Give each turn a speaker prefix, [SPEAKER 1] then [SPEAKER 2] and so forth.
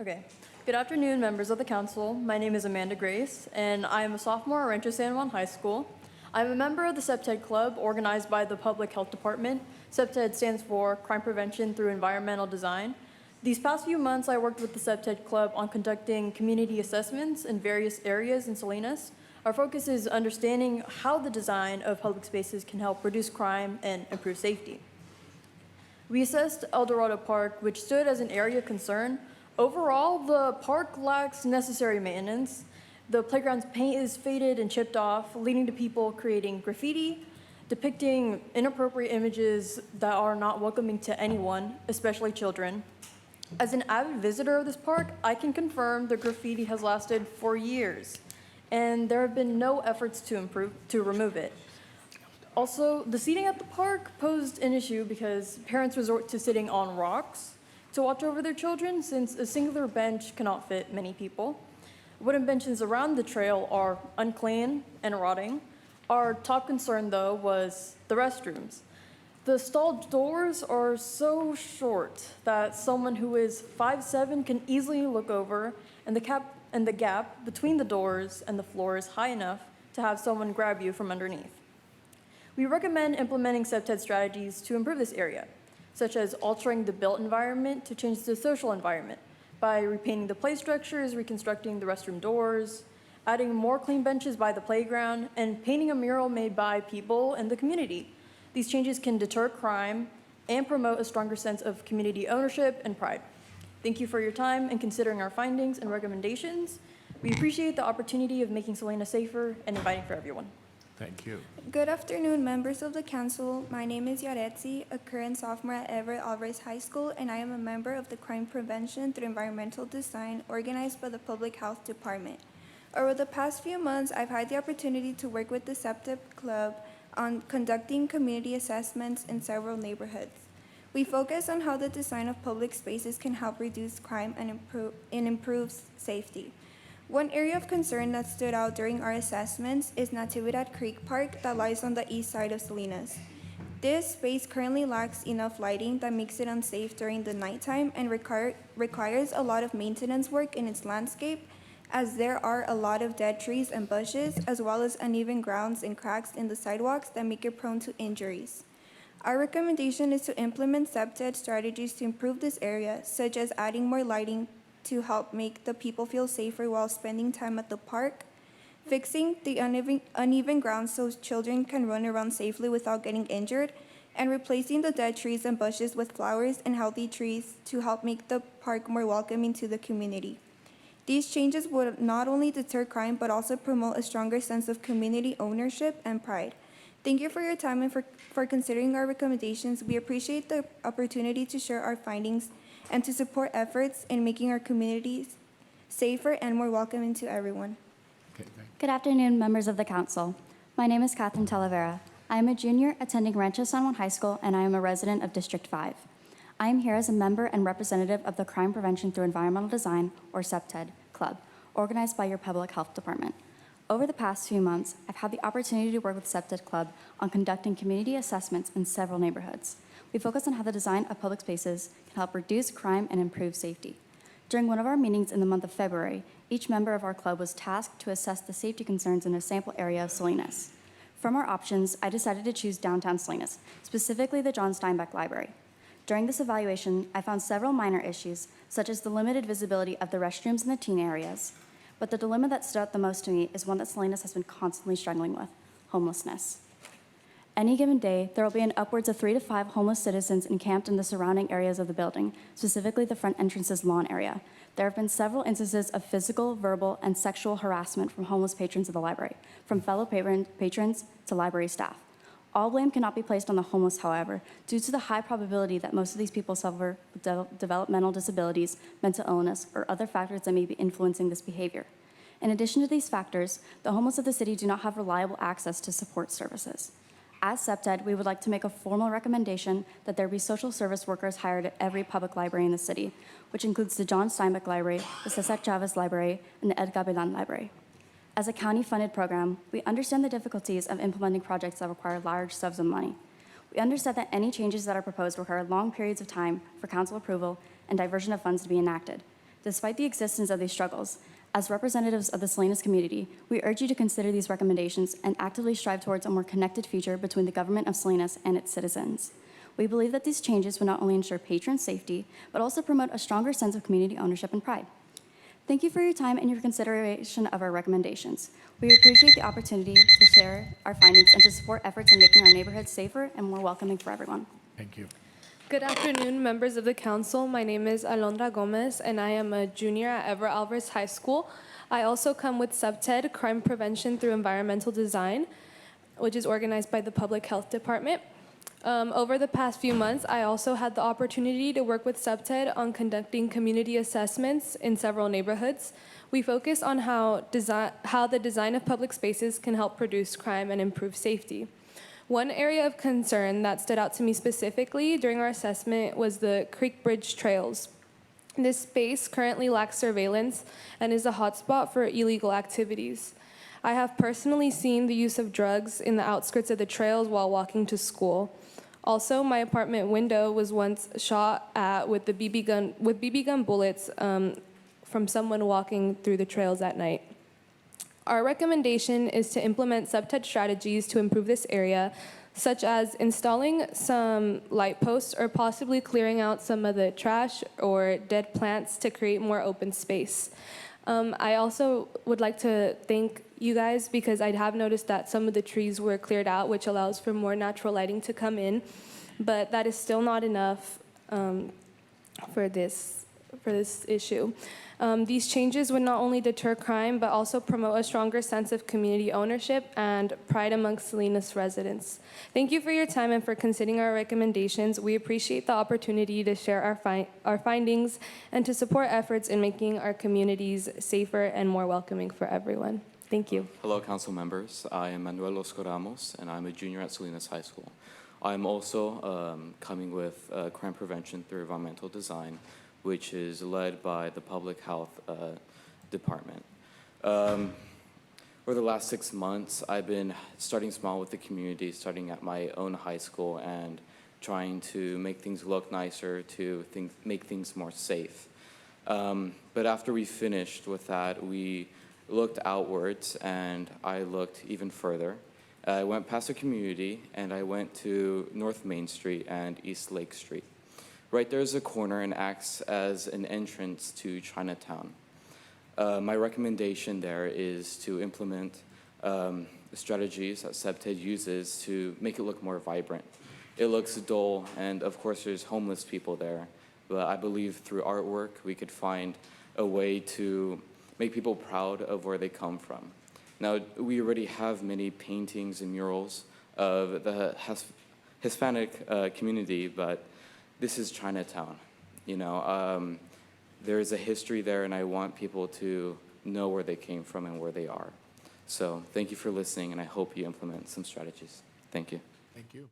[SPEAKER 1] Okay. Good afternoon, members of the council. My name is Amanda Grace, and I am a sophomore at Rancho San Juan High School. I'm a member of the CPTED Club, organized by the Public Health Department. CPTED stands for Crime Prevention Through Environmental Design. These past few months, I worked with the CPTED Club on conducting community assessments in various areas in Salinas. Our focus is understanding how the design of public spaces can help reduce crime and improve safety. We assessed Dorado Park, which stood as an area of concern. Overall, the park lacks necessary maintenance. The playground's paint is faded and chipped off, leading to people creating graffiti, depicting inappropriate images that are not welcoming to anyone, especially children. As an avid visitor of this park, I can confirm the graffiti has lasted for years, and there have been no efforts to remove it. Also, the seating at the park posed an issue because parents resort to sitting on rocks to watch over their children, since a singular bench cannot fit many people. Wooden benches around the trail are unclean and rotting. Our top concern, though, was the restrooms. The stall doors are so short that someone who is 5'7" can easily look over, and the gap between the doors and the floor is high enough to have someone grab you from underneath. We recommend implementing CPTED strategies to improve this area, such as altering the built environment to change the social environment by repainting the play structures, reconstructing the restroom doors, adding more clean benches by the playground, and painting a mural made by people in the community. These changes can deter crime and promote a stronger sense of community ownership and pride. Thank you for your time and considering our findings and recommendations. We appreciate the opportunity of making Salinas safer and inviting for everyone.
[SPEAKER 2] Thank you.
[SPEAKER 3] Good afternoon, members of the council. My name is Yaretsi, a current sophomore at Everett Alvarez High School, and I am a member of the Crime Prevention Through Environmental Design, organized by the Public Health Department. Over the past few months, I've had the opportunity to work with the CPTED Club on conducting community assessments in several neighborhoods. We focus on how the design of public spaces can help reduce crime and improve safety. One area of concern that stood out during our assessments is Natividad Creek Park that lies on the east side of Salinas. This space currently lacks enough lighting that makes it unsafe during the nighttime and requires a lot of maintenance work in its landscape, as there are a lot of dead trees and bushes, as well as uneven grounds and cracks in the sidewalks that make it prone to injuries. Our recommendation is to implement CPTED strategies to improve this area, such as adding more lighting to help make the people feel safer while spending time at the park, fixing the uneven grounds so children can run around safely without getting injured, and replacing the dead trees and bushes with flowers and healthy trees to help make the park more welcoming to the community. These changes would not only deter crime, but also promote a stronger sense of community ownership and pride. Thank you for your time and for considering our recommendations. We appreciate the opportunity to share our findings and to support efforts in making our communities safer and more welcoming to everyone.
[SPEAKER 2] Okay,
[SPEAKER 4] Good afternoon, members of the council. My name is Catherine Talavera. I am a junior attending Rancho San Juan High School, and I am a resident of District 5. I am here as a member and representative of the Crime Prevention Through Environmental Design, or CPTED Club, organized by your Public Health Department. Over the past few months, I've had the opportunity to work with CPTED Club on conducting community assessments in several neighborhoods. We focus on how the design of public spaces can help reduce crime and improve safety. During one of our meetings in the month of February, each member of our club was tasked to assess the safety concerns in a sample area of Salinas. From our options, I decided to choose downtown Salinas, specifically the John Steinbeck Library. During this evaluation, I found several minor issues, such as the limited visibility of the restrooms in the teen areas. But the dilemma that stood out the most to me is one that Salinas has been constantly struggling with: homelessness. Any given day, there will be upwards of 3 to 5 homeless citizens encamped in the surrounding areas of the building, specifically the front entrance's lawn area. There have been several instances of physical, verbal, and sexual harassment from homeless patrons of the library, from fellow patrons to library staff. All blame cannot be placed on the homeless, however, due to the high probability that most of these people suffer with developmental disabilities, mental illness, or other factors that may be influencing this behavior. In addition to these factors, the homeless of the city do not have reliable access to support services. As CPTED, we would like to make a formal recommendation that there be social service workers hired at every public library in the city, which includes the John Steinbeck Library, the Cesar Chavez Library, and the Ed Gavilan Library. As a county-funded program, we understand the difficulties of implementing projects that require large sums of money. We understand that any changes that are proposed require long periods of time for council approval and diversion of funds to be enacted. Despite the existence of these struggles, as representatives of the Salinas community, we urge you to consider these recommendations and actively strive towards a more connected future between the government of Salinas and its citizens. We believe that these changes will not only ensure patron safety, but also promote a stronger sense of community ownership and pride. Thank you for your time and your consideration of our recommendations. We appreciate the opportunity to share our findings and to support efforts in making our neighborhoods safer and more welcoming for everyone.
[SPEAKER 2] Thank you.
[SPEAKER 5] Good afternoon, members of the council. My name is Alondra Gomez, and I am a junior at Everett Alvarez High School. I also come with CPTED, Crime Prevention Through Environmental Design, which is organized by the Public Health Department. Over the past few months, I also had the opportunity to work with CPTED on conducting community assessments in several neighborhoods. We focus on how the design of public spaces can help reduce crime and improve safety. One area of concern that stood out to me specifically during our assessment was the Creek Bridge trails. This space currently lacks surveillance and is a hotspot for illegal activities. I have personally seen the use of drugs in the outskirts of the trails while walking to school. Also, my apartment window was once shot at with BB gun bullets from someone walking through the trails at night. Our recommendation is to implement CPTED strategies to improve this area, such as installing some light posts or possibly clearing out some of the trash or dead plants to create more open space. I also would like to thank you guys because I have noticed that some of the trees were cleared out, which allows for more natural lighting to come in, but that is still not enough for this issue. These changes would not only deter crime, but also promote a stronger sense of community ownership and pride amongst Salinas residents. Thank you for your time and for considering our recommendations. We appreciate the opportunity to share our findings and to support efforts in making our communities safer and more welcoming for everyone. Thank you.
[SPEAKER 6] Hello, council members. I am Manuel Oscar Ramos, and I'm a junior at Salinas High School. I'm also coming with crime prevention through environmental design, which is led by the Public Health Department. For the last 6 months, I've been starting small with the community, starting at my own high school and trying to make things look nicer, to make things more safe. But after we finished with that, we looked outwards, and I looked even further. I went past the community, and I went to North Main Street and East Lake Street. Right there is a corner and acts as an entrance to Chinatown. My recommendation there is to implement strategies that CPTED uses to make it look more vibrant. It looks dull, and of course there's homeless people there, but I believe through artwork we could find a way to make people proud of where they come from. Now, we already have many paintings and murals of the Hispanic community, but this is Chinatown, you know. There is a history there, and I want people to know where they came from and where they are. So thank you for listening, and I hope you implement some strategies. Thank you.
[SPEAKER 2] Thank you.